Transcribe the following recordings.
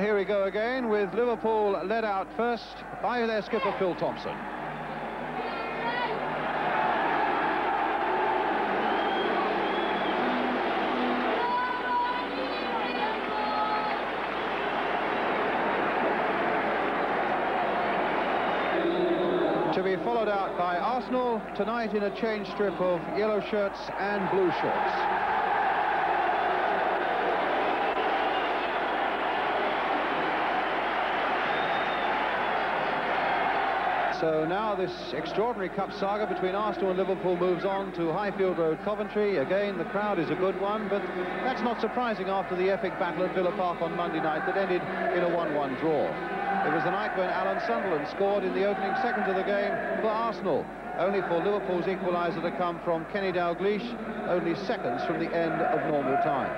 here we go again with Liverpool led out first by their skipper Phil Thompson. To be followed out by Arsenal tonight in a change strip of yellow shirts and blue shorts. So now this extraordinary cup saga between Arsenal and Liverpool moves on to Highfield Road, Coventry. Again, the crowd is a good one, but that's not surprising after the epic battle at Villa Park on Monday night that ended in a 1-1 draw. It was the night when Alan Sunderland scored in the opening seconds of the game for Arsenal, only for Liverpool's equaliser to come from Kenny Dalglish, only seconds from the end of normal time.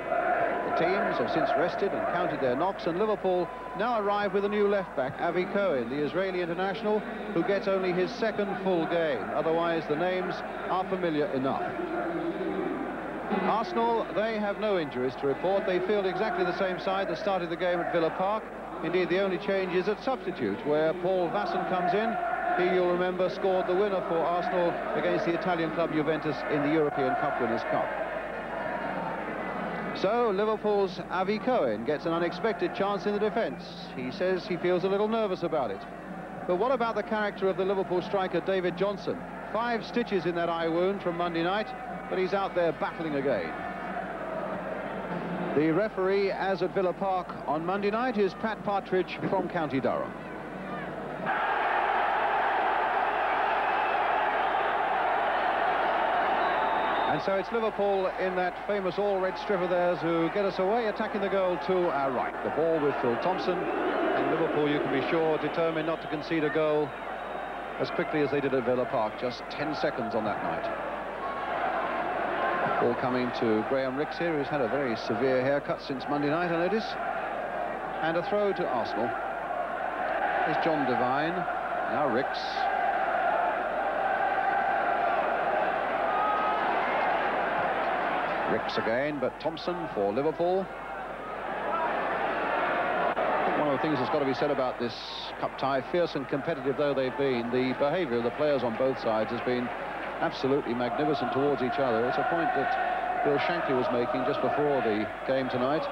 The teams have since rested and counted their knocks, and Liverpool now arrive with a new left-back, Avi Cohen, the Israeli international, who gets only his second full game. Otherwise, the names are familiar enough. Arsenal, they have no injuries to report. They field exactly the same side that started the game at Villa Park. Indeed, the only change is at substitute, where Paul Vasson comes in. He, you'll remember, scored the winner for Arsenal against the Italian club Juventus in the European Cup Winners' Cup. So, Liverpool's Avi Cohen gets an unexpected chance in the defence. He says he feels a little nervous about it. But what about the character of the Liverpool striker, David Johnson? 5 stitches in that eye wound from Monday night, but he's out there battling again. The referee, as at Villa Park on Monday night, is Pat Partridge from County Durham. And so it's Liverpool in that famous all-red strip of theirs who get us away, attacking the goal to our right. The ball with Phil Thompson, and Liverpool, you can be sure, determined not to concede a goal as quickly as they did at Villa Park, just 10 seconds on that night. Ball coming to Graham Rix here, who's had a very severe haircut since Monday night, I notice. And a throw to Arsenal. There's John Devine, now Rix. Rix again, but Thompson for Liverpool. I think one of the things that's got to be said about this cup tie, fierce and competitive though they've been, the behaviour of the players on both sides has been absolutely magnificent towards each other. It's a point that Bill Shankly was making just before the game tonight.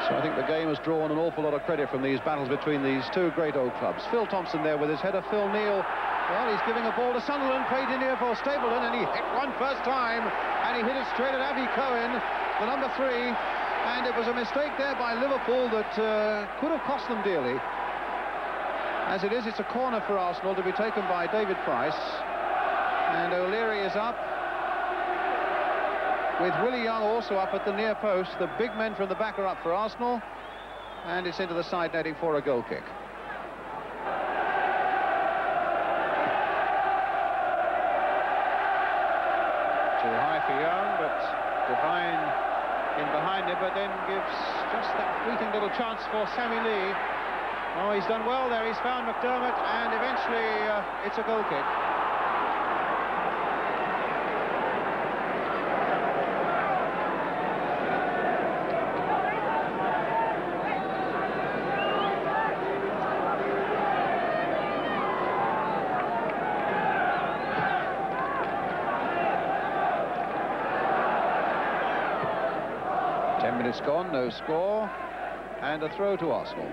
So I think the game has drawn an awful lot of credit from these battles between these two great old clubs. Phil Thompson there with his header, Phil Neal. Well, he's giving a ball to Sunderland, played in here for Stapleton, and he hit one first time, and he hit it straight at Avi Cohen, the number 3, and it was a mistake there by Liverpool that could have cost them dearly. As it is, it's a corner for Arsenal to be taken by David Price, and O'Leary is up, with Willie Young also up at the near post. The big men from the back are up for Arsenal, and it's into the side netting for a goal kick. Too high for Young, but Devine in behind him, but then gives just that fleeting little chance for Sammy Lee. Oh, he's done well there. He's found McDermott, and eventually it's a goal kick. Minutes gone, no score, and a throw to Arsenal.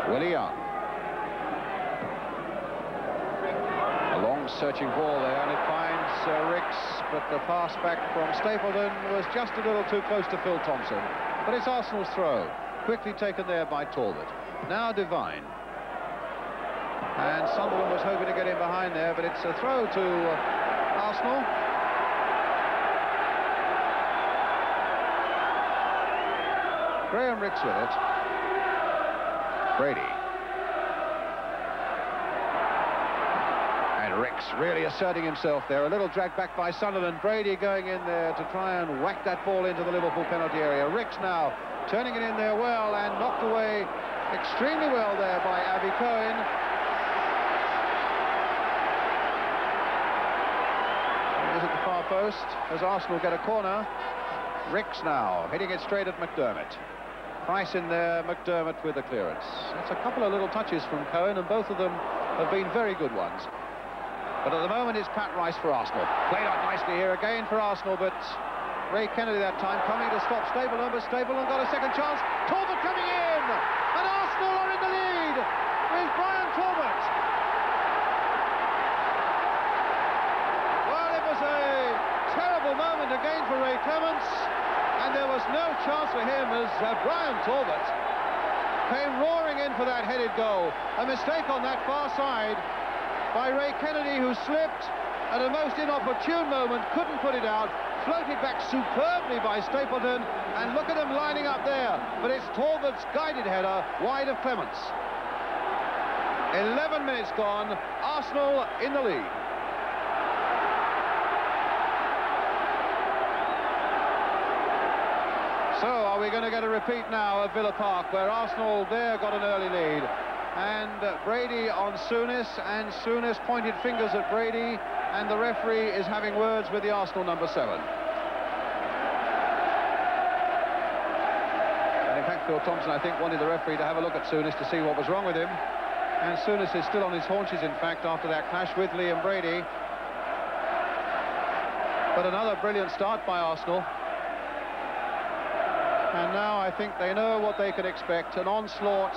Willie Young. A long searching ball there, and it finds Rix, but the pass back from Stapleton was just a little too close to Phil Thompson. But it's Arsenal's throw, quickly taken there by Talbot. Now Devine. And Sunderland was hoping to get in behind there, but it's a throw to Arsenal. Graham Rix with it. Brady. And Rix really asserting himself there. A little drag back by Sunderland. Brady going in there to try and whack that ball into the Liverpool penalty area. Rix now turning it in there well and knocked away extremely well there by Avi Cohen. post as Arsenal get a corner. Ricks now hitting it straight at McDermott. Price in there, McDermott with the clearance. That's a couple of little touches from Cohen, and both of them have been very good ones. But at the moment it's Pat Rice for Arsenal. Played out nicely here again for Arsenal, but Ray Kennedy that time coming to stop Stapleton, but Stapleton got a second chance. Talbot coming in, and Arsenal are in the lead with Brian Talbot. Well, it was a terrible moment again for Ray Clements, and there was no chance for him as Brian Talbot came roaring in for that headed goal. A mistake on that far side by Ray Kennedy, who slipped at a most inopportune moment, couldn't put it out, floated back superbly by Stapleton, and look at them lining up there. But it's Talbot's guided header wide of Clements. 11 minutes gone, Arsenal in the lead. So are we going to get a repeat now of Villa Park, where Arsenal there got an early lead? And Brady on Souness, and Souness pointed fingers at Brady, and the referee is having words with the Arsenal number 7. And in fact, Phil Thompson, I think, wanted the referee to have a look at Souness to see what was wrong with him. And Souness is still on his haunches, in fact, after that clash with Liam Brady. But another brilliant start by Arsenal. And now I think they know what they can expect. An onslaught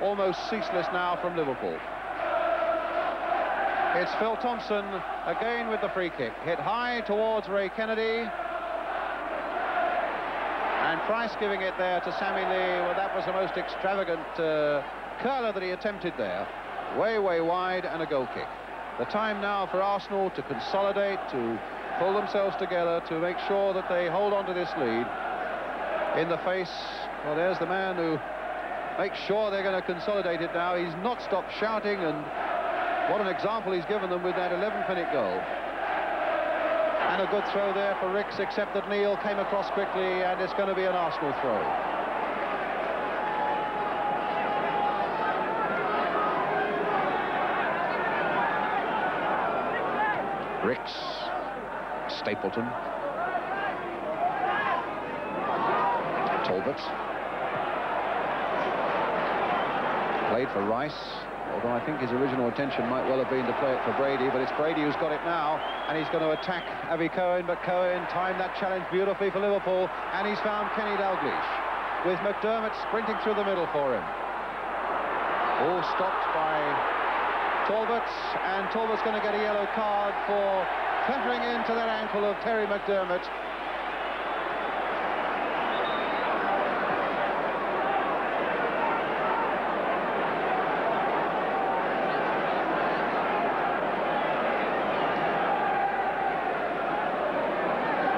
almost ceaseless now from Liverpool. It's Phil Thompson again with the free kick. Hit high towards Ray Kennedy. And Price giving it there to Sammy Lee. Well, that was the most extravagant curler that he attempted there. Way, way wide, and a goal kick. The time now for Arsenal to consolidate, to pull themselves together, to make sure that they hold on to this lead. In the face, well, there's the man who makes sure they're going to consolidate it now. He's not stopped shouting, and what an example he's given them with that 11th-minute goal. And a good throw there for Ricks, except that Neil came across quickly, and it's going to be an Arsenal throw. Ricks, Stapleton, Talbot. Played for Rice, although I think his original intention might well have been to play it for Brady, but it's Brady who's got it now, and he's going to attack Avi Cohen, but Cohen timed that challenge beautifully for Liverpool, and he's found Kenny Dalglish, with McDermott sprinting through the middle for him. All stopped by Talbot, and Talbot's going to get a yellow card for clattering into that ankle of Terry McDermott.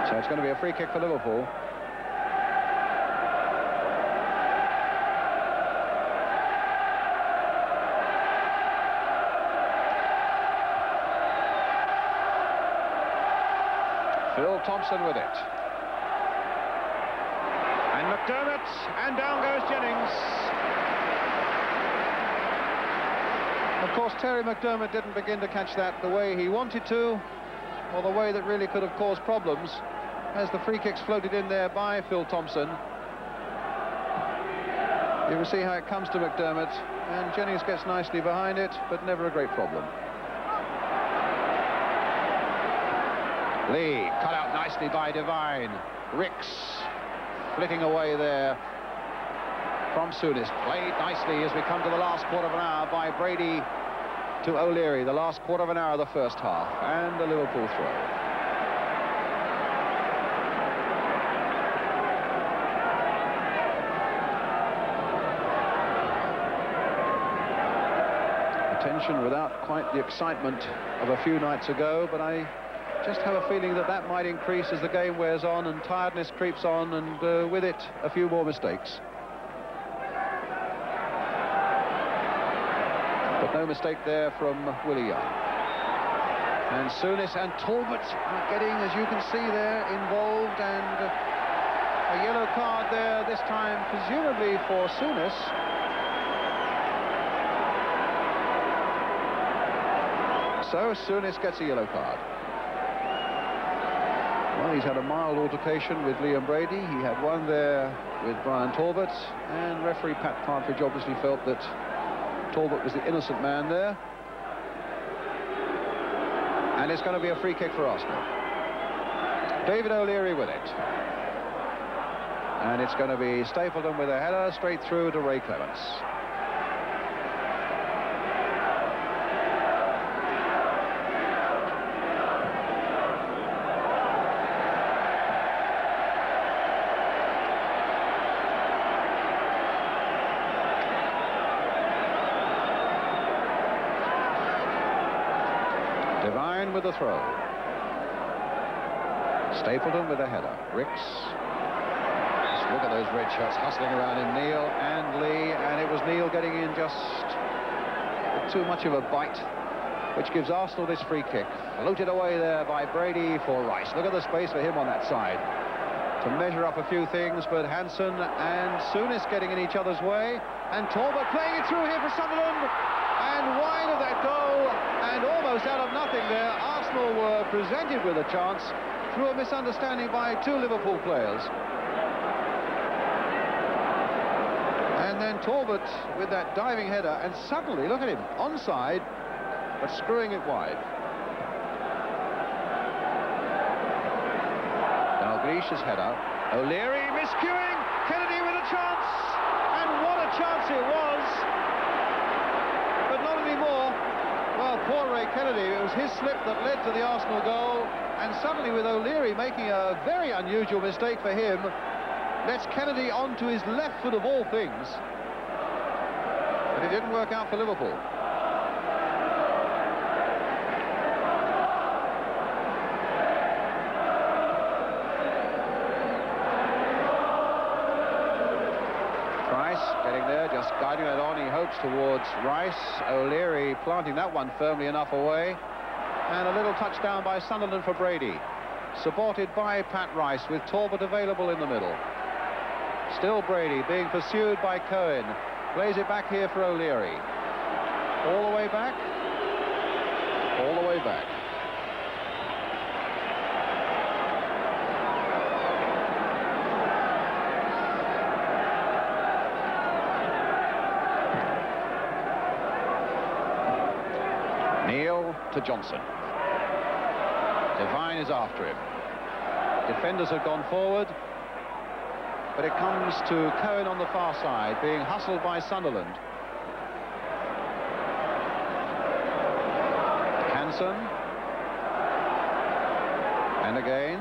So it's going to be a free kick for Liverpool. Phil Thompson with it. And McDermott, and down goes Jennings. Of course, Terry McDermott didn't begin to catch that the way he wanted to, or the way that really could have caused problems, as the free kicks floated in there by Phil Thompson. You can see how it comes to McDermott, and Jennings gets nicely behind it, but never a great problem. Lee, cut out nicely by Devine. Ricks, flitting away there from Souness. Played nicely as we come to the last quarter of an hour by Brady to O'Leary. The last quarter of an hour of the first half. And the Liverpool throw. Attention without quite the excitement of a few nights ago, but I just have a feeling that that might increase as the game wears on and tiredness creeps on, and with it a few more mistakes. But no mistake there from Willie Young. And Souness and Talbot are getting, as you can see there, involved, and a yellow card there, this time presumably for Souness. So Souness gets a yellow card. Well, he's had a mild altercation with Liam Brady. He had one there with Brian Talbot, and referee Pat Partridge obviously felt that Talbot was the innocent man there. And it's going to be a free kick for Arsenal. David O'Leary with it. And it's going to be Stapleton with a header straight through to Ray Clements. Devine with the throw. Stapleton with a header. Ricks. Just look at those red shirts hustling around in Neil and Lee, and it was Neil getting in just too much of a bite, which gives Arsenal this free kick. Floated away there by Brady for Rice. Look at the space for him on that side to measure up a few things, but Hansen and Souness getting in each other's way, and Talbot playing it through here for Sunderland, and wide of that goal, and almost out of nothing there. Arsenal were presented with a chance through a misunderstanding by two Liverpool players. And then Talbot with that diving header, and suddenly, look at him, onside, but screwing it wide. Dalglish's header. O'Leary miscuing. Kennedy with a chance. And what a chance it was. But not anymore. Well, poor Ray Kennedy. It was his slip that led to the Arsenal goal. And suddenly, with O'Leary making a very unusual mistake for him, lets Kennedy onto his left foot of all things. But it didn't work out for Liverpool. Getting there, just guiding it on, he hopes, towards Rice. O'Leary planting that one firmly enough away. And a little touchdown by Sunderland for Brady. Supported by Pat Rice, with Talbot available in the middle. Still Brady being pursued by Cohen. Plays it back here for O'Leary. All the way back. All the way back. Neil to Johnson. Devine is after him. Defenders have gone forward, but it comes to Cohen on the far side, being hustled by Sunderland. Hansen. And again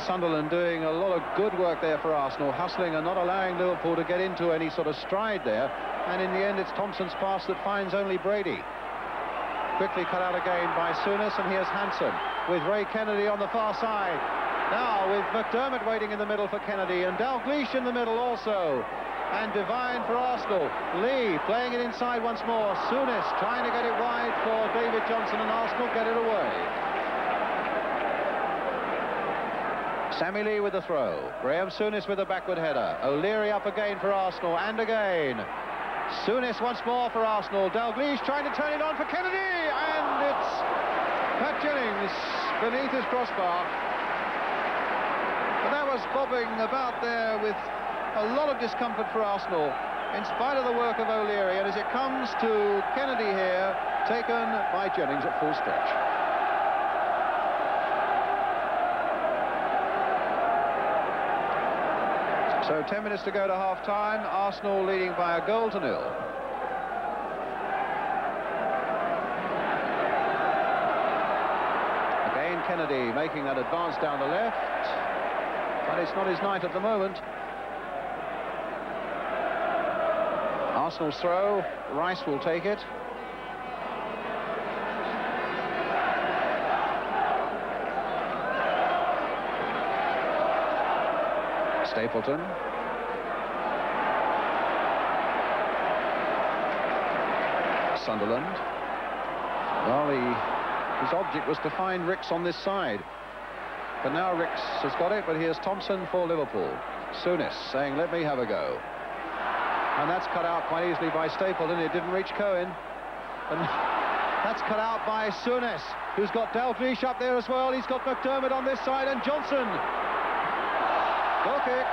Sunderland doing a lot of good work there for Arsenal, hustling and not allowing Liverpool to get into any sort of stride there. And in the end, it's Thompson's pass that finds only Brady. Quickly cut out again by Souness, and here's Hansen with Ray Kennedy on the far side. Now with McDermott waiting in the middle for Kennedy, and Dalglish in the middle also. And Devine for Arsenal. Lee playing it inside once more. Souness trying to get it wide for David Johnson, and Arsenal get it away. Sammy Lee with the throw. Graham Souness with a backward header. O'Leary up again for Arsenal, and again. Souness once more for Arsenal. Dalglish trying to turn it on for Kennedy, and it's Pat Jennings beneath his crossbar. But that was bobbing about there with a lot of discomfort for Arsenal, in spite of the work of O'Leary. And as it comes to Kennedy here, taken by Jennings at full stretch. So 10 minutes to go to half-time. Arsenal leading by 1-0. Again, Kennedy making that advance down the left. But it's not his night at the moment. Arsenal's throw. Rice will take it. Stapleton. Sunderland. Well, his object was to find Ricks on this side. But now Ricks has got it, but here's Thompson for Liverpool. Souness saying, let me have a go. And that's cut out quite easily by Stapleton. It didn't reach Cohen. And That's cut out by Souness, who's got Dalglish up there as well. He's got McDermott on this side and Johnson. Goal kick.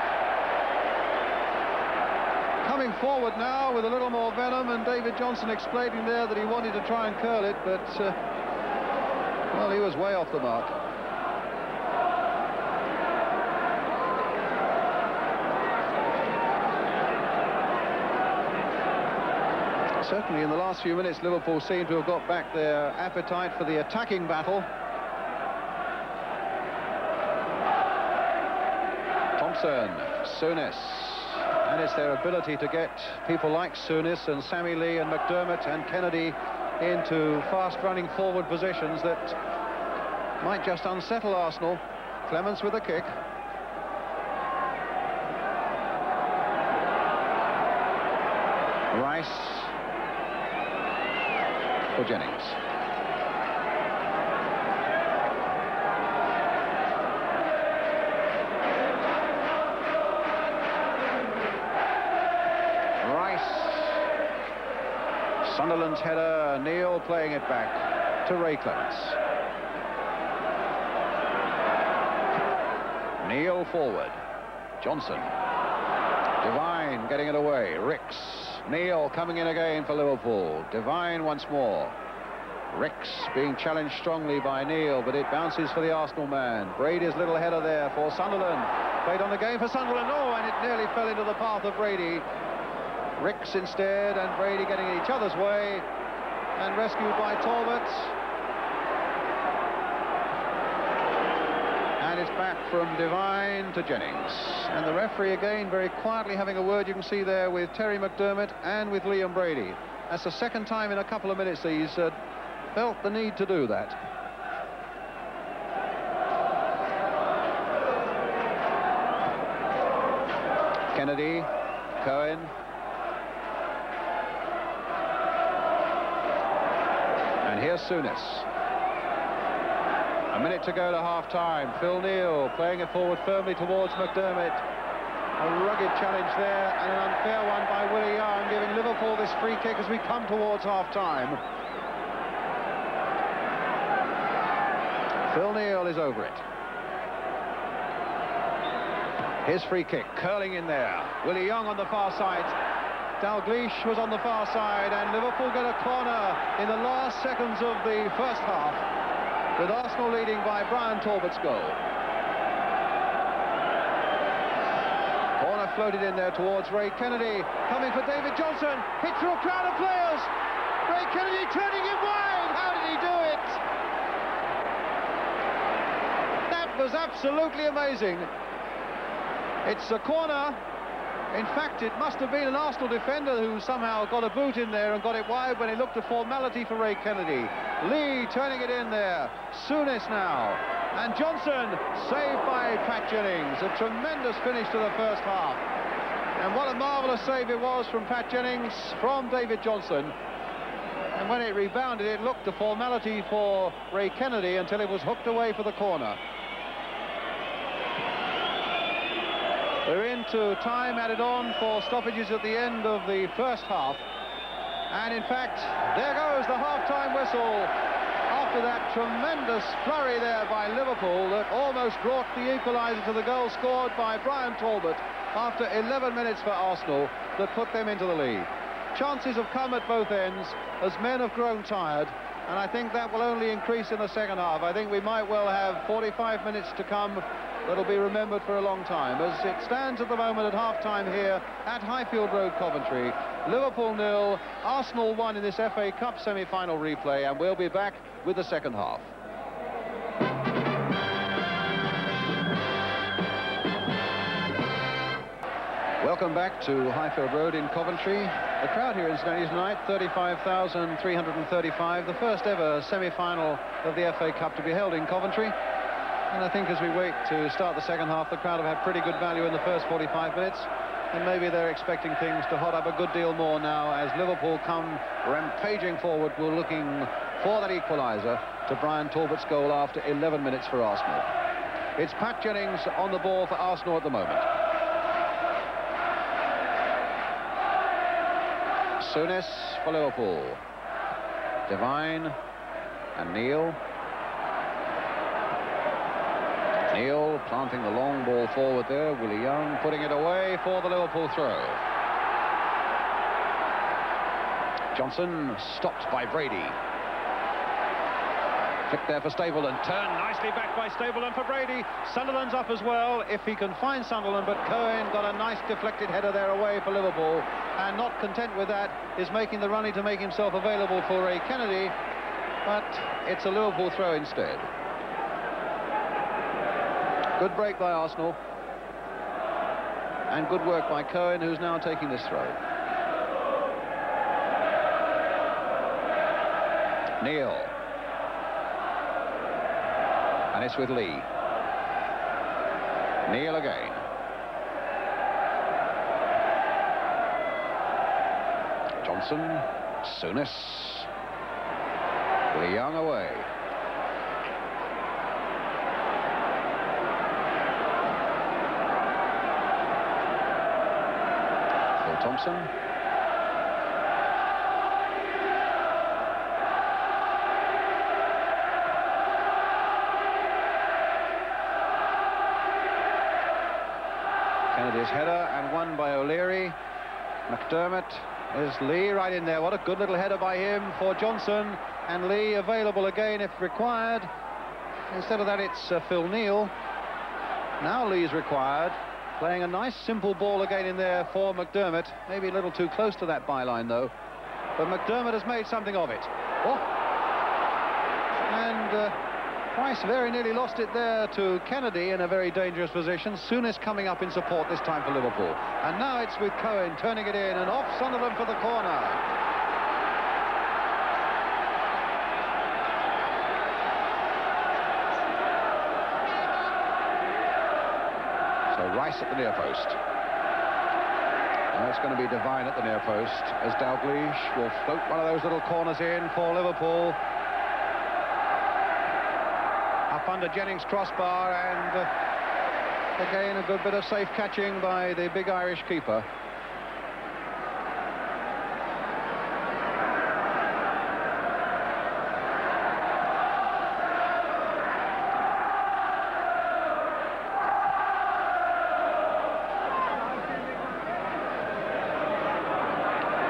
Coming forward now with a little more venom, and David Johnson explaining there that he wanted to try and curl it, but, well, he was way off the mark. Certainly in the last few minutes, Liverpool seem to have got back their appetite for the attacking battle. Thompson, Souness, and it's their ability to get people like Souness and Sammy Lee and McDermott and Kennedy into fast-running forward positions that might just unsettle Arsenal. Clements with a kick. Rice for Jennings. Sunderland's header, Neil playing it back to Ray Clements. Neil forward, Johnson. Devine getting it away, Ricks. Neil coming in again for Liverpool. Devine once more. Ricks being challenged strongly by Neil, but it bounces for the Arsenal man. Brady's little header there for Sunderland. Played on the game for Sunderland. Oh, and it nearly fell into the path of Brady. Ricks instead, and Brady getting each other's way, and rescued by Talbot. And it's back from Devine to Jennings. And the referee again very quietly having a word, you can see there, with Terry McDermott and with Liam Brady. That's the second time in a couple of minutes that he's felt the need to do that. Kennedy, Cohen. And here's Souness. A minute to go to half-time. Phil Neal playing it forward firmly towards McDermott. A rugged challenge there, and an unfair one by Willie Young, giving Liverpool this free kick as we come towards half-time. Phil Neal is over it. His free kick, curling in there. Willie Young on the far side. Dalglish was on the far side, and Liverpool get a corner in the last seconds of the first half, with Arsenal leading by Brian Talbot's goal. Corner floated in there towards Ray Kennedy, coming for David Johnson, hit through a crowd of players. Ray Kennedy turning it wide. How did he do it? That was absolutely amazing. It's a corner. In fact, it must have been an Arsenal defender who somehow got a boot in there and got it wide when it looked a formality for Ray Kennedy. Lee turning it in there. Souness now. And Johnson saved by Pat Jennings. A tremendous finish to the first half. And what a marvellous save it was from Pat Jennings, from David Johnson. And when it rebounded, it looked a formality for Ray Kennedy until it was hooked away for the corner. We're into time added on for stoppages at the end of the first half. And in fact, there goes the half-time whistle after that tremendous flurry there by Liverpool that almost brought the equaliser to the goal scored by Brian Talbot after 11 minutes for Arsenal that put them into the lead. Chances have come at both ends as men have grown tired, and I think that will only increase in the second half. I think we might well have 45 minutes to come that'll be remembered for a long time. As it stands at the moment at half-time here at Highfield Road, Coventry, Liverpool 0, Arsenal 1 in this FA Cup semi-final replay, and we'll be back with the second half. Welcome back to Highfield Road in Coventry. The crowd here incidentally tonight, 35,335, the first ever semi-final of the FA Cup to be held in Coventry. And I think as we wait to start the second half, the crowd have had pretty good value in the first 45 minutes. And maybe they're expecting things to hot up a good deal more now as Liverpool come rampaging forward. We're looking for that equaliser to Brian Talbot's goal after 11 minutes for Arsenal. It's Pat Jennings on the ball for Arsenal at the moment. Souness for Liverpool. Devine and Neal. Neal planting the long ball forward there. Willie Young putting it away for the Liverpool throw. Johnson stopped by Brady. Flick there for Stapleton. Turned nicely back by Stapleton for Brady. Sunderland's up as well, if he can find Sunderland, but Cohen got a nice deflected header there away for Liverpool, and not content with that, is making the running to make himself available for Ray Kennedy, but it's a Liverpool throw instead. Good break by Arsenal, and good work by Cohen, who's now taking this throw. Neal. And it's with Lee. Neal again. Johnson. Souness. Willie Young away. Phil Thompson. Kennedy's header, and won by O'Leary. McDermott is Lee right in there. What a good little header by him for Johnson, and Lee available again if required. Instead of that, it's Phil Neal. Now Lee's required, playing a nice simple ball again in there for McDermott. Maybe a little too close to that byline though, but McDermott has made something of it. Oh. And Price very nearly lost it there to Kennedy in a very dangerous position. Souness coming up in support this time for Liverpool. And now it's with Cohen turning it in, and off Sunderland for the corner. So Rice at the near post. Now it's going to be Devine at the near post, as Dalglish will float one of those little corners in for Liverpool. Up under Jennings' crossbar, and again a good bit of safe catching by the big Irish keeper.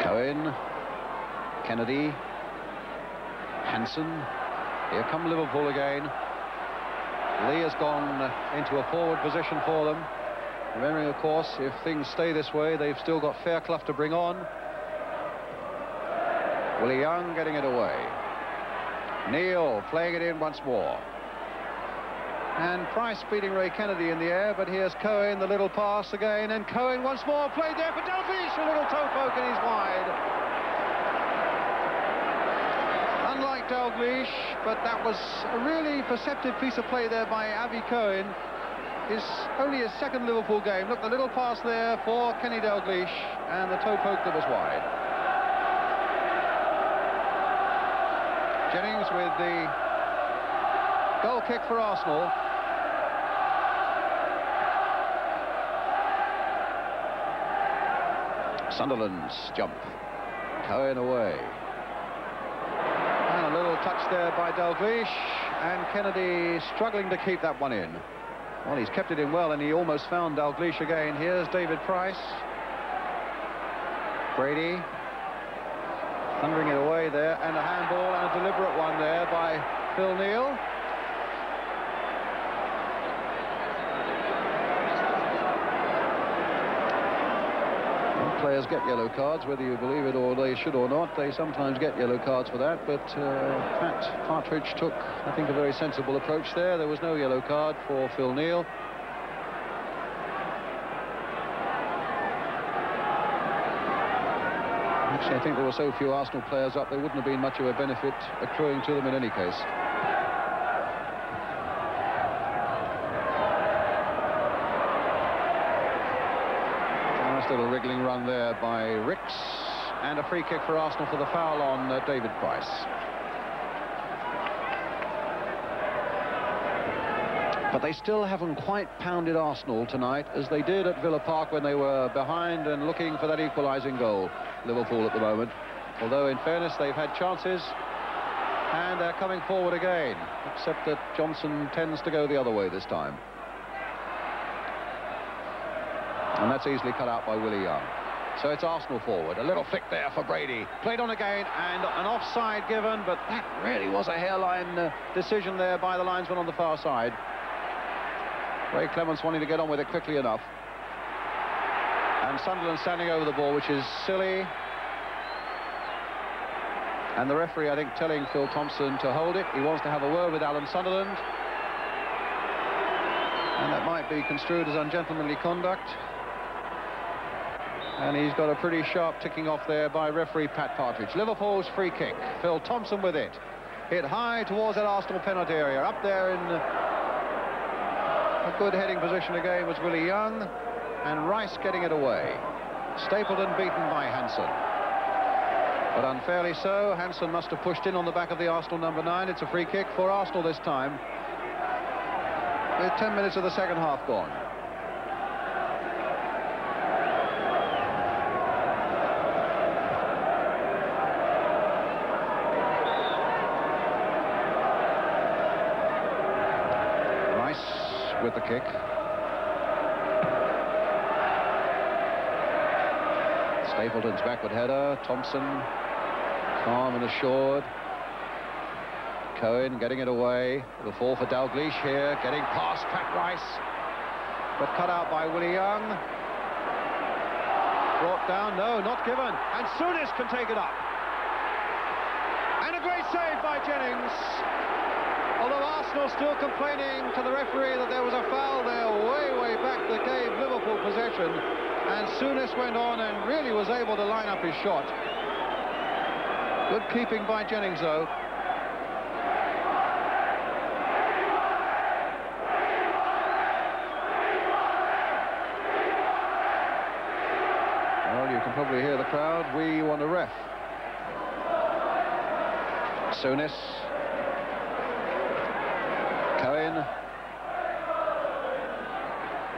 Cohen, Kennedy, Hansen. Here come Liverpool again. Lee has gone into a forward position for them. Remembering, of course, if things stay this way, they've still got Fairclough to bring on. Willie Young getting it away. Neal playing it in once more. And Price beating Ray Kennedy in the air, but here's Cohen, the little pass again, and Cohen once more played there for Dalglish. A little toe poke, and he's wide. Unlike Dalglish, but that was a really perceptive piece of play there by Avi Cohen. It's only his second Liverpool game. Look, the little pass there for Kenny Dalglish, and the toe poke that was wide. Jennings with the goal kick for Arsenal. Sunderland's jump. Cohen away. And a little touch there by Dalglish, and Kennedy struggling to keep that one in. Well, he's kept it in well, and he almost found Dalglish again. Here's David Price. Brady thundering it away there, and a handball, and a deliberate one there by Phil Neal. Players get yellow cards, whether you believe it or they should or not. They sometimes get yellow cards for that, but Pat Partridge took, I think, a very sensible approach there. There was no yellow card for Phil Neal. Actually, I think there were so few Arsenal players up, there wouldn't have been much of a benefit accruing to them in any case. Little wriggling run there by Ricks, and a free kick for Arsenal for the foul on David Price. But they still haven't quite pounded Arsenal tonight as they did at Villa Park when they were behind and looking for that equalising goal. Liverpool at the moment, although in fairness they've had chances, And they're coming forward again, except that Johnson tends to go the other way this time. And that's easily cut out by Willie Young. So it's Arsenal forward. A little flick there for Brady. Played on again, and an offside given, but that really was a hairline decision there by the linesman on the far side. Ray Clements wanting to get on with it quickly enough. And Sunderland standing over the ball, which is silly. And the referee, I think, telling Phil Thompson to hold it. He wants to have a word with Alan Sunderland. And that might be construed as ungentlemanly conduct. And he's got a pretty sharp ticking off there by referee Pat Partridge. Liverpool's free kick. Phil Thompson with it. Hit high towards that Arsenal penalty area. Up there in a good heading position again was Willie Young. And Rice getting it away. Stapleton beaten by Hansen. But unfairly so. Hansen must have pushed in on the back of the Arsenal number 9. It's a free kick for Arsenal this time. With 10 minutes of the second half gone. Rice with the kick. Stapleton's backward header. Thompson calm and assured. Cohen getting it away. The fall for Dalglish here, getting past Pat Rice, but cut out by Willie Young. Brought down, no, not given. And Souness can take it up. And a great save by Jennings. Although Arsenal still complaining to the referee that there was a foul there way back that gave Liverpool possession. And Souness went on and really was able to line up his shot. Good keeping by Jennings, though. Well, you can probably hear the crowd. We want a ref. Souness. Cohen.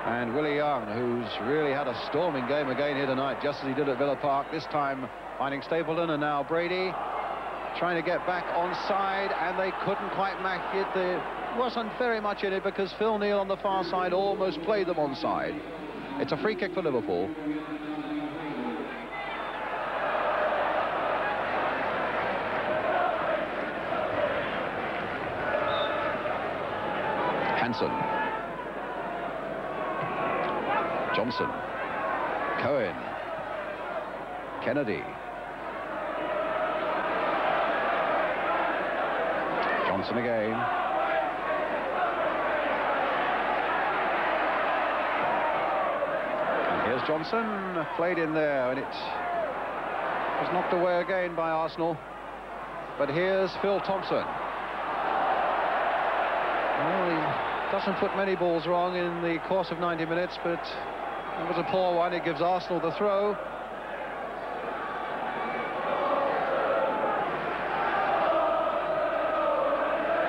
And Willie Young, who's really had a storming game again here tonight, just as he did at Villa Park, this time finding Stapleton, and now Brady trying to get back onside, and they couldn't quite make it. There wasn't very much in it because Phil Neal on the far side almost played them onside. It's a free kick for Liverpool. Hansen. Johnson. Cohen. Kennedy. Johnson again. And here's Johnson. Played in there, and it was knocked away again by Arsenal. But here's Phil Thompson. Well, he doesn't put many balls wrong in the course of 90 minutes, but it was a poor one. It gives Arsenal the throw.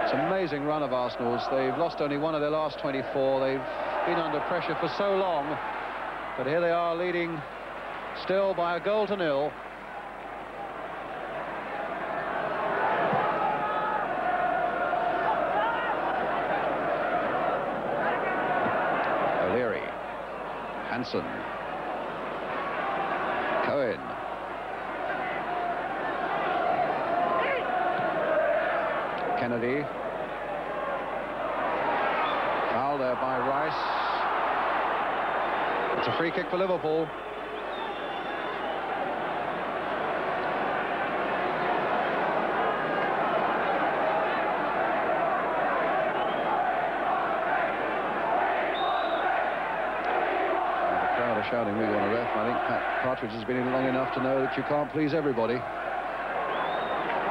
It's an amazing run of Arsenal's. They've lost only one of their last 24. They've been under pressure for so long. But here they are leading still by a goal to nil. Hansen. Cohen. Kennedy. Foul there by Rice. It's a free kick for Liverpool. Shouting, we want a ref. I think Pat Partridge has been in long enough to know that you can't please everybody.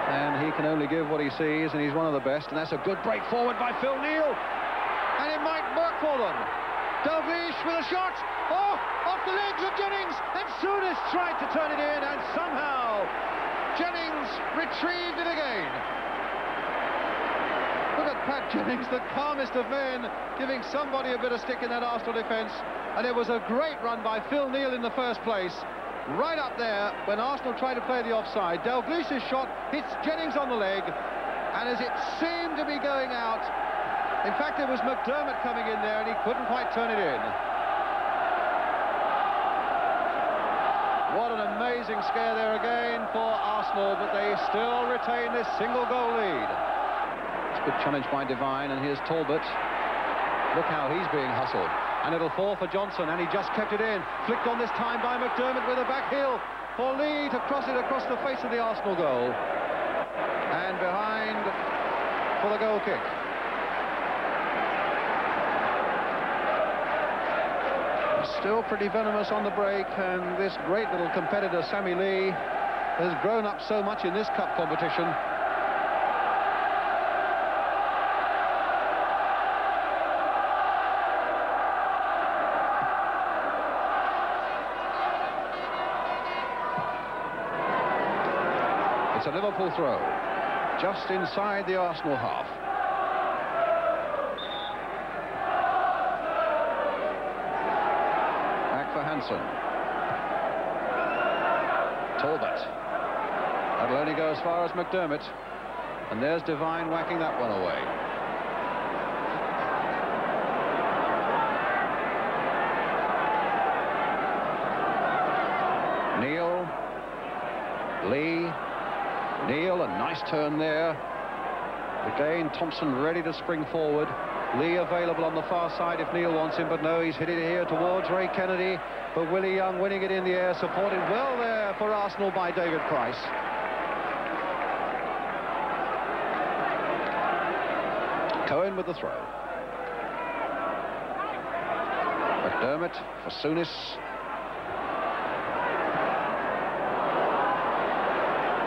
And he can only give what he sees, and he's one of the best. And that's a good break forward by Phil Neal. And it might work for them. Dalglish with a shot. Oh, off the legs of Jennings. And Souness tried to turn it in, and somehow Jennings retrieved it again. Look at Pat Jennings, the calmest of men, giving somebody a bit of stick in that Arsenal defence. And it was a great run by Phil Neal in the first place. Right up there when Arsenal tried to play the offside. Dalglish's shot hits Jennings on the leg. And as it seemed to be going out, in fact, it was McDermott coming in there and he couldn't quite turn it in. What an amazing scare there again for Arsenal, but they still retain this single-goal lead. It's a good challenge by Devine, and here's Talbot. Look how he's being hustled. And it'll fall for Johnson, and he just kept it in. Flicked on this time by McDermott with a back heel for Lee to cross it across the face of the Arsenal goal. And behind for the goal kick. Still pretty venomous on the break, and this great little competitor, Sammy Lee, has grown up so much in this cup competition. It's a Liverpool throw, just inside the Arsenal half. Hansen. Talbot. That'll only go as far as McDermott. And there's Devine whacking that one away. Neal. Lee. Neal, a nice turn there. Again, Thompson ready to spring forward. Lee available on the far side if Neal wants him, but no, he's hit it here towards Ray Kennedy. But Willie Young winning it in the air, supported well there for Arsenal by David Price. Cohen with the throw. McDermott for Souness.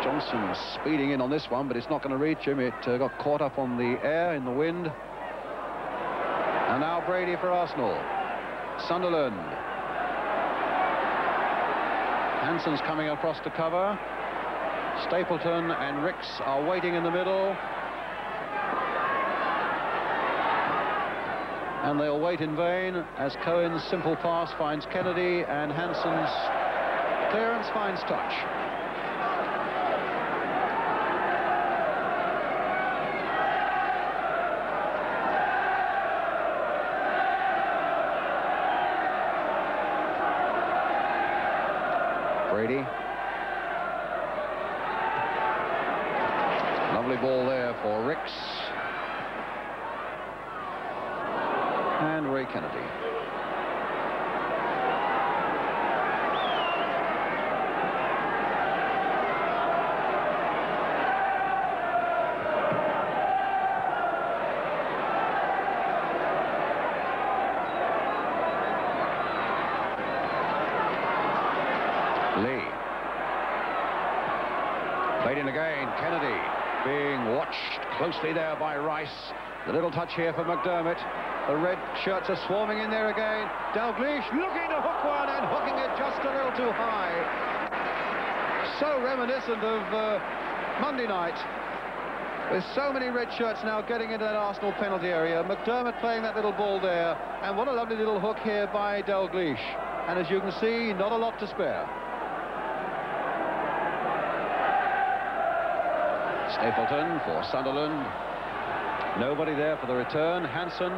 Johnson speeding in on this one, but it's not going to reach him. It got caught up on the air in the wind. And now Brady for Arsenal. Sunderland. Hansen's coming across to cover. Stapleton and Ricks are waiting in the middle. And they'll wait in vain as Cohen's simple pass finds Kennedy and Hansen's clearance finds touch. Brady. Lovely ball there for Ricks. And Ray Kennedy. Lee. Played in again. Kennedy being watched closely there by Rice. The little touch here for McDermott. The red shirts are swarming in there again. Dalglish looking to hook one and hooking it just a little too high. So reminiscent of Monday night. With so many red shirts now getting into that Arsenal penalty area. McDermott playing that little ball there. And what a lovely little hook here by Dalglish. And as you can see, not a lot to spare. Stapleton for Sunderland. Nobody there for the return. Hansen.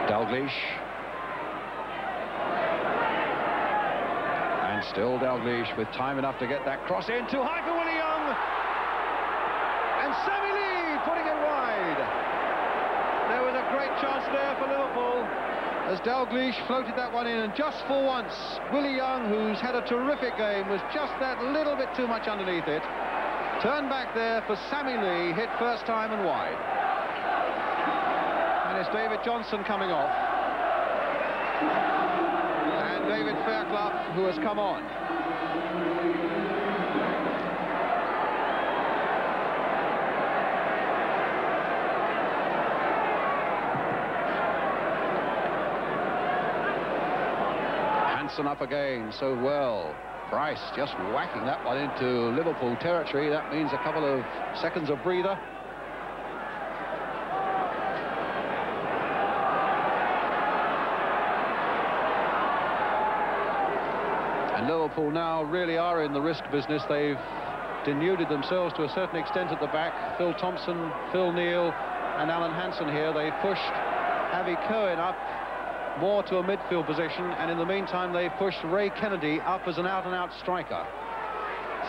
Dalglish. And still Dalglish with time enough to get that cross in. Too high for Willie Young. And Sammy Lee putting it wide. There was a great chance there for Liverpool as Dalglish floated that one in, and just for once Willie Young, who's had a terrific game, was just that little bit too much underneath it. Turned back there for Sammy Lee, hit first time and wide. And it's David Johnson coming off. And David Fairclough, who has come on. Hansen up again, so well. Price just whacking that one into Liverpool territory. That means a couple of seconds of breather. And Liverpool now really are in the risk business. They've denuded themselves to a certain extent at the back. Phil Thompson, Phil Neal and Alan Hansen here. They pushed Harvey Cohen up more to a midfield position, and in the meantime they pushed Ray Kennedy up as an out-and-out striker.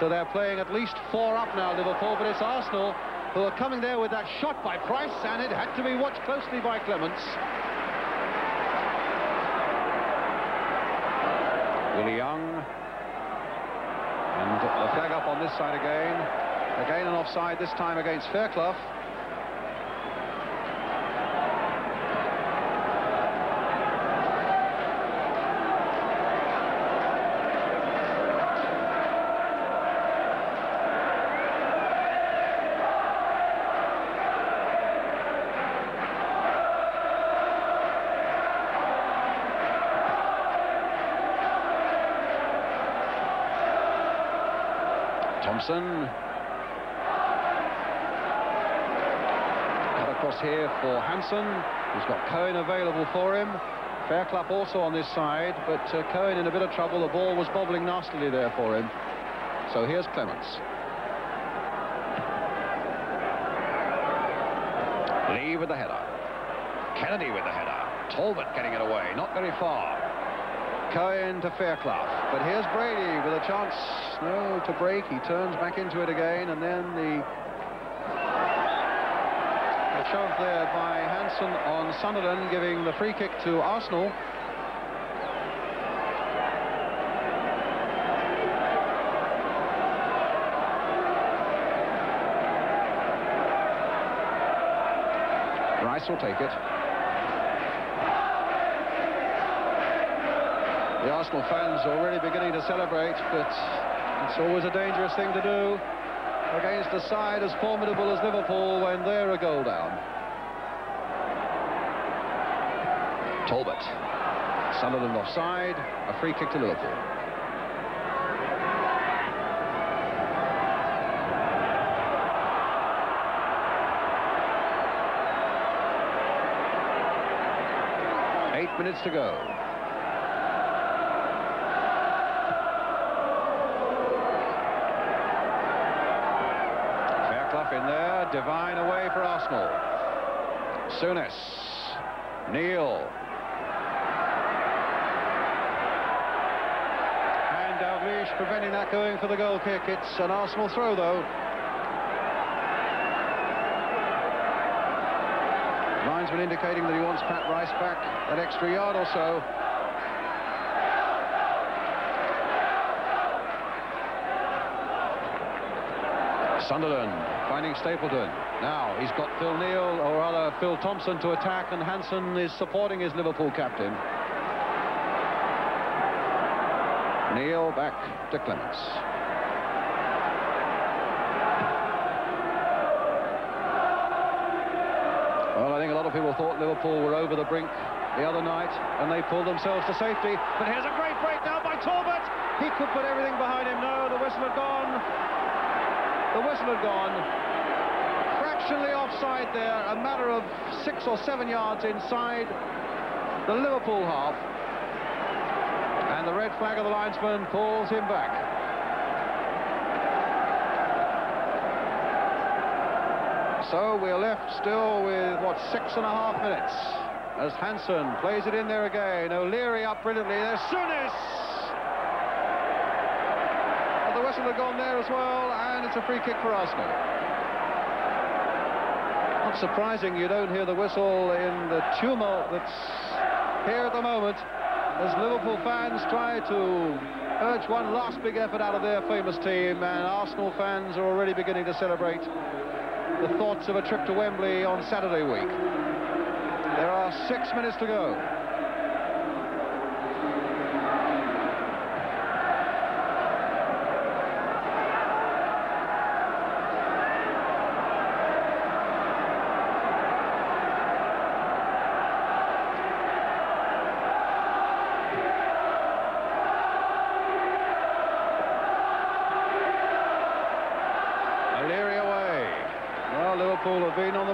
So they're playing at least 4 up now, Liverpool, but it's Arsenal who are coming there with that shot by Price, and it had to be watched closely by Clements. Willie Young, and the flag up on this side again an offside, this time against Fairclough. Thompson. Cut across here for Hansen. He's got Cohen available for him. Fairclough also on this side, but Cohen in a bit of trouble. The ball was bobbling nastily there for him. So here's Clements. Lee with the header. Kennedy with the header. Talbot getting it away, not very far. Cohen to Fairclough, but here's Brady with a chance to break. He turns back into it again, and then the shove there by Hansen on Sunderland, giving the free kick to Arsenal. Rice will take it. The Arsenal fans are already beginning to celebrate, but it's always a dangerous thing to do against a side as formidable as Liverpool when they're a goal down. Talbot. Sunderland offside. A free kick to Liverpool. Eight minutes to go. In there, Devine away for Arsenal. Souness, Neal, and Dalglish preventing that going for the goal kick. It's an Arsenal throw though. Linesman indicating that he wants Pat Rice back that extra yard or so. Sunderland finding Stapleton. Now he's got Phil Neal, or rather Phil Thompson, to attack, and Hansen is supporting his Liverpool captain. Neal back to Clements. Well, I think a lot of people thought Liverpool were over the brink the other night, and they pulled themselves to safety. But here's a great break now by Talbot. He could put everything behind him. No, the whistle had gone. The whistle had gone. Fractionally offside there, a matter of 6 or 7 yards inside the Liverpool half. And the red flag of the linesman pulls him back. So we're left still with, what, 6.5 minutes as Hansen plays it in there again. O'Leary up brilliantly. There's Souness. The whistle had gone there as well, and it's a free kick for Arsenal. Not surprising you don't hear the whistle in the tumult that's here at the moment, as Liverpool fans try to urge one last big effort out of their famous team, and Arsenal fans are already beginning to celebrate the thoughts of a trip to Wembley on Saturday week. There are 6 minutes to go.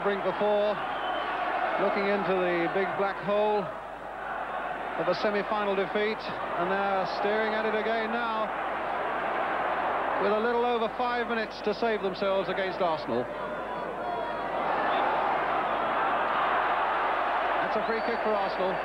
brink before, looking into the big black hole of a semi-final defeat, and they're staring at it again now, with a little over 5 minutes to save themselves against Arsenal. That's a free kick for Arsenal.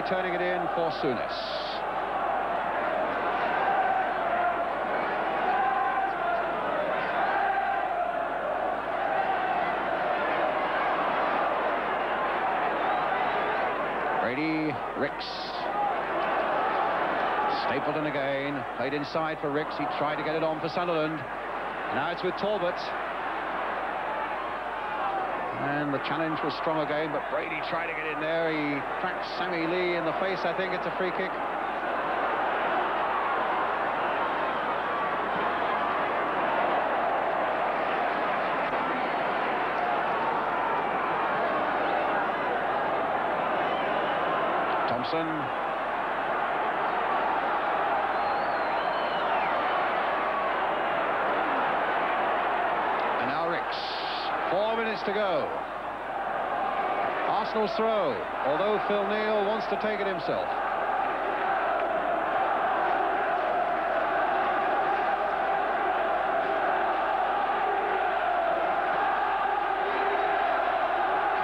Turning it in for Souness. Brady, Ricks. Stapleton again, played inside for Ricks. He tried to get it on for Sunderland. Now it's with Talbot. And the challenge was strong again, but Brady tried to get in there. He cracked Sammy Lee in the face. I think it's a free kick. Thompson. And now Ricks. 4 minutes to go. Arsenal's throw, although Phil Neal wants to take it himself.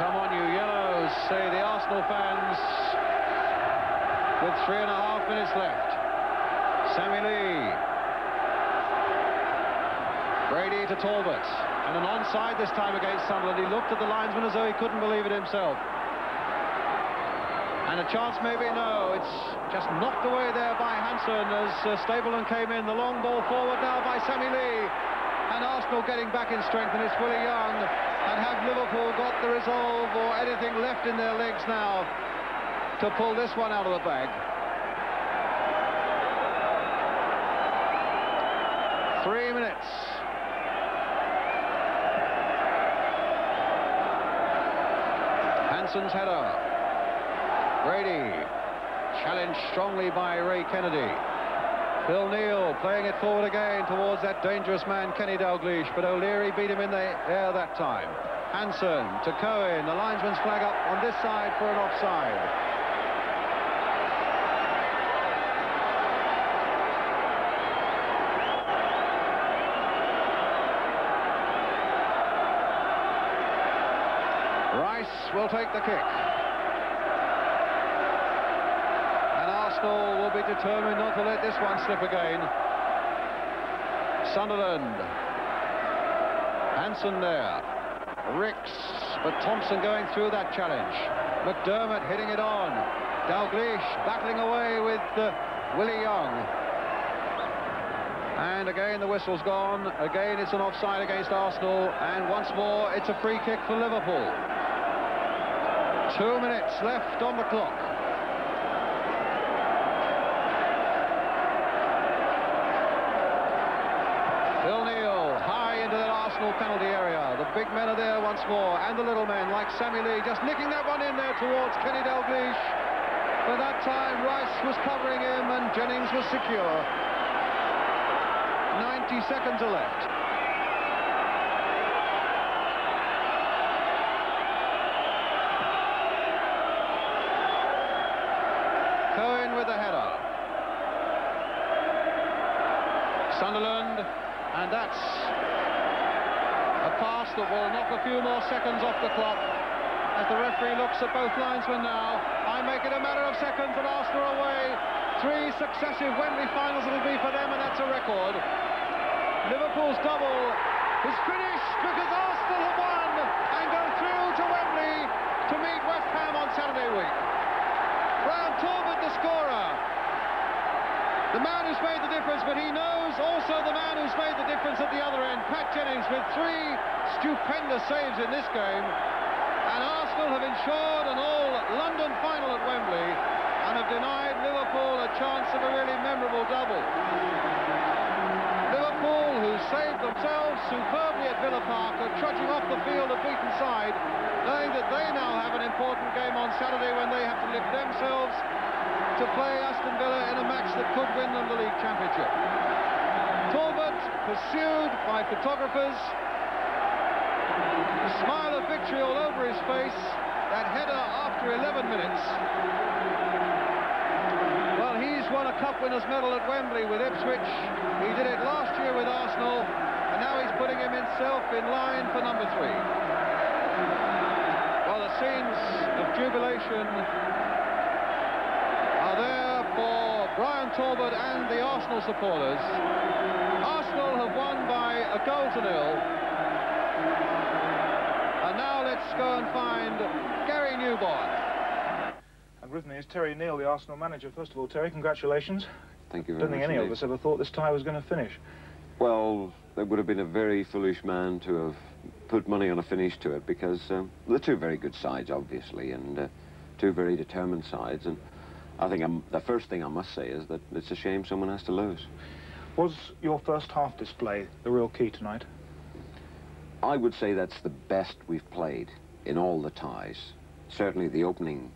Come on, you yellows, say the Arsenal fans, with 3.5 minutes left. Sammy Lee. Brady to Talbot. And an onside this time against Sunderland. He looked at the linesman as though he couldn't believe it himself. And a chance maybe? No, it's just knocked away there by Hansen as Stapleton came in. The long ball forward now by Sammy Lee. And Arsenal getting back in strength, and it's Willie Young. And have Liverpool got the resolve or anything left in their legs now to pull this one out of the bag? 3 minutes. Hansen's header. Brady, challenged strongly by Ray Kennedy. Phil Neal playing it forward again towards that dangerous man Kenny Dalglish, but O'Leary beat him in the air that time. Hansen to Cohen, the linesman's flag up on this side for an offside. Rice will take the kick. And Arsenal will be determined not to let this one slip again. Sunderland. Hansen there. Ricks, but Thompson going through that challenge. McDermott hitting it on. Dalglish battling away with Willie Young. And again the whistle's gone. Again it's an offside against Arsenal. And once more it's a free kick for Liverpool. 2 minutes left on the clock. Phil Neal high into that Arsenal penalty area. The big men are there once more, and the little men like Sammy Lee just nicking that one in there towards Kenny Dalglish. But that time Rice was covering him and Jennings was secure. 90 seconds are left. Cohen with the header. Sunderland, and that's a pass that will knock a few more seconds off the clock as the referee looks at both linesmen now. I make it a matter of seconds and Arsenal away. 3 successive Wembley finals it'll be for them, and that's a record. Liverpool's double is finished because Arsenal have won and go through to Wembley to meet West Ham on Saturday week. Brown Talbot, the scorer, the man who's made the difference, but he knows also the man who's made the difference at the other end. Pat Jennings with 3 stupendous saves in this game, and Arsenal have ensured an all-London final at Wembley and have denied Liverpool a chance of a really memorable double. Liverpool, who saved themselves superbly at Villa Park, are trudging off the field a beaten side, knowing that they now have an important game on Saturday when they have to lift themselves to play Aston Villa in a match that could win them the league championship. Talbot pursued by photographers, a smile of victory all over his face, that header after 11 minutes. Well, he's won a Cup Winners' Medal at Wembley with Ipswich. He did it last year with Arsenal, and now he's putting himself in line for number 3. Well, the scenes of jubilation are there for Brian Talbot and the Arsenal supporters. Arsenal have won by a goal to 0. And now let's go and find Gary Newborn. And with me is Terry Neal, the Arsenal manager. First of all, Terry, congratulations. Thank you very much. I don't think any of us ever thought this tie was going to finish. Well, it would have been a very foolish man to have put money on a finish to it, because they're two very good sides, obviously, and two very determined sides. And I think the first thing I must say is that it's a shame someone has to lose. Was your first half display the real key tonight? I would say that's the best we've played in all the ties. Certainly the opening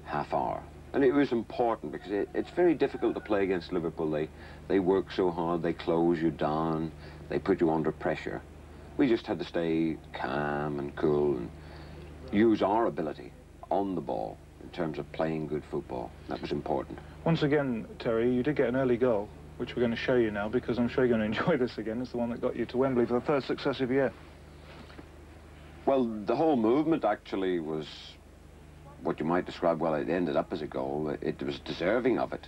half hour. And it was important because it's very difficult to play against Liverpool. They work so hard, they close you down, they put you under pressure. We just had to stay calm and cool and use our ability on the ball in terms of playing good football. That was important. Once again, Terry, you did get an early goal, which we're going to show you now, because I'm sure you're going to enjoy this again. It's the one that got you to Wembley for the third successive year. Well, the whole movement actually was what you might describe, well, it ended up as a goal. It was deserving of it.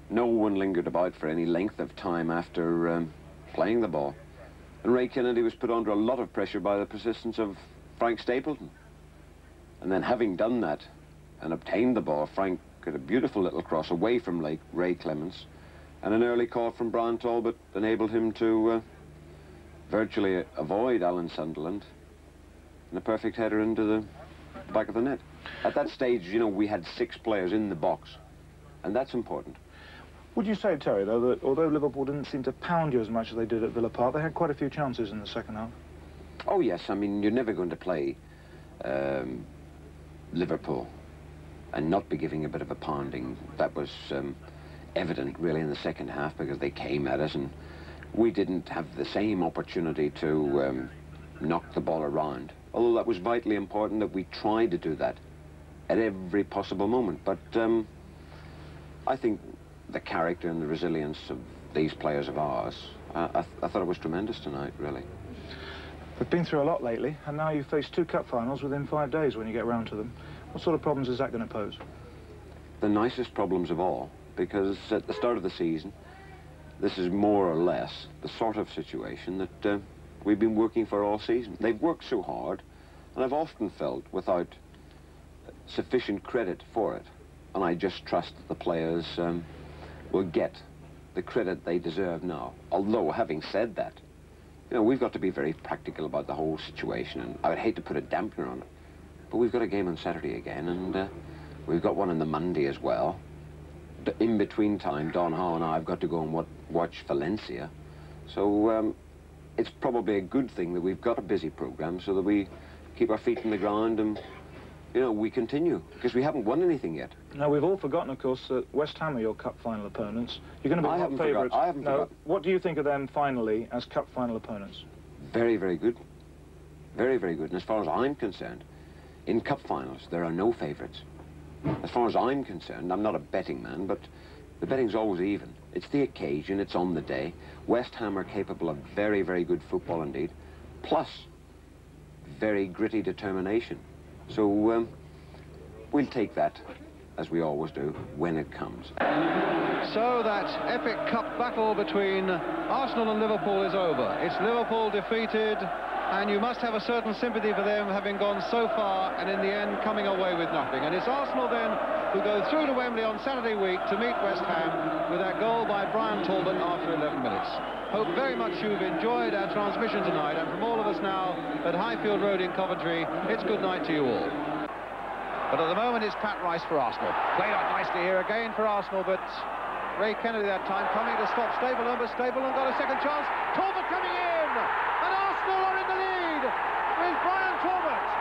No one lingered about for any length of time after playing the ball. And Ray Kennedy was put under a lot of pressure by the persistence of Frank Stapleton. And then having done that and obtained the ball, Frank got a beautiful little cross away from Ray Clements, and an early call from Brian Talbot enabled him to virtually avoid Alan Sunderland, and a perfect header into the back of the net. At that stage, you know, we had 6 players in the box, and that's important. Would you say, Terry, though, that although Liverpool didn't seem to pound you as much as they did at Villa Park, they had quite a few chances in the second half? Oh, yes. I mean, you're never going to play Liverpool and not be giving a bit of a pounding. That was evident, really, in the second half, because they came at us, and we didn't have the same opportunity to knock the ball around. Although that was vitally important that we tried to do that at every possible moment. But I think the character and the resilience of these players of ours, I thought it was tremendous tonight, really. We've been through a lot lately, and now you face 2 cup finals within 5 days when you get round to them. What sort of problems is that going to pose? The nicest problems of all, because at the start of the season, this is more or less the sort of situation that we've been working for all season. They've worked so hard, and I've often felt without sufficient credit for it. And I just trust that the players will get the credit they deserve now. Although, having said that, you know, we've got to be very practical about the whole situation, and I would hate to put a dampener on it. But we've got a game on Saturday again, and we've got one on the Monday as well. In between time, Don Howe and I have got to go and watch Valencia. So it's probably a good thing that we've got a busy programme so that we keep our feet in the ground and, you know, we continue, because we haven't won anything yet. Now, we've all forgotten, of course, that West Ham are your cup final opponents. You're going to be hot favourites. I haven't forgotten. What do you think of them finally as cup final opponents? Very, very good. Very, very good. And as far as I'm concerned, in cup finals, there are no favourites. As far as I'm concerned, I'm not a betting man, but the betting's always even. It's the occasion, it's on the day. West Ham are capable of very, very good football indeed, plus very gritty determination. So we'll take that, as we always do, when it comes. So that epic cup battle between Arsenal and Liverpool is over. It's Liverpool defeated, and you must have a certain sympathy for them, having gone so far and in the end coming away with nothing. And it's Arsenal then who go through to Wembley on Saturday week to meet West Ham with that goal by Brian Talbot after 11 minutes. Hope very much you've enjoyed our transmission tonight, and from all of us now at Highfield Road in Coventry, it's good night to you all. But at the moment it's Pat Rice for Arsenal. Played out nicely here again for Arsenal, but Ray Kennedy that time coming to stop Stapleton, but Stapleton got a second chance. Talbot coming in, and Arsenal are in the lead with Brian Talbot.